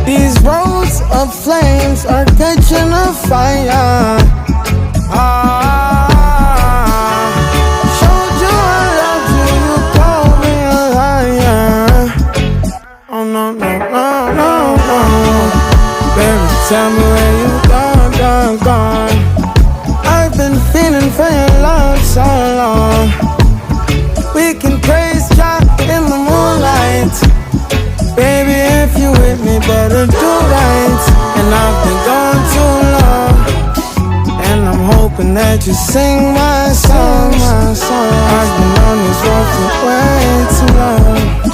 These roads of flames are catching a fire. Showed you I loved you, you called me a liar. Oh no, no, no, no, no. Baby, tell me where you gone. I've been feeling for your love so long. We can praise God in the moonlight. Baby, if you with me, better do right. And I've been gone too long, and I'm hoping that you sing my song. I've been on this road for way too long.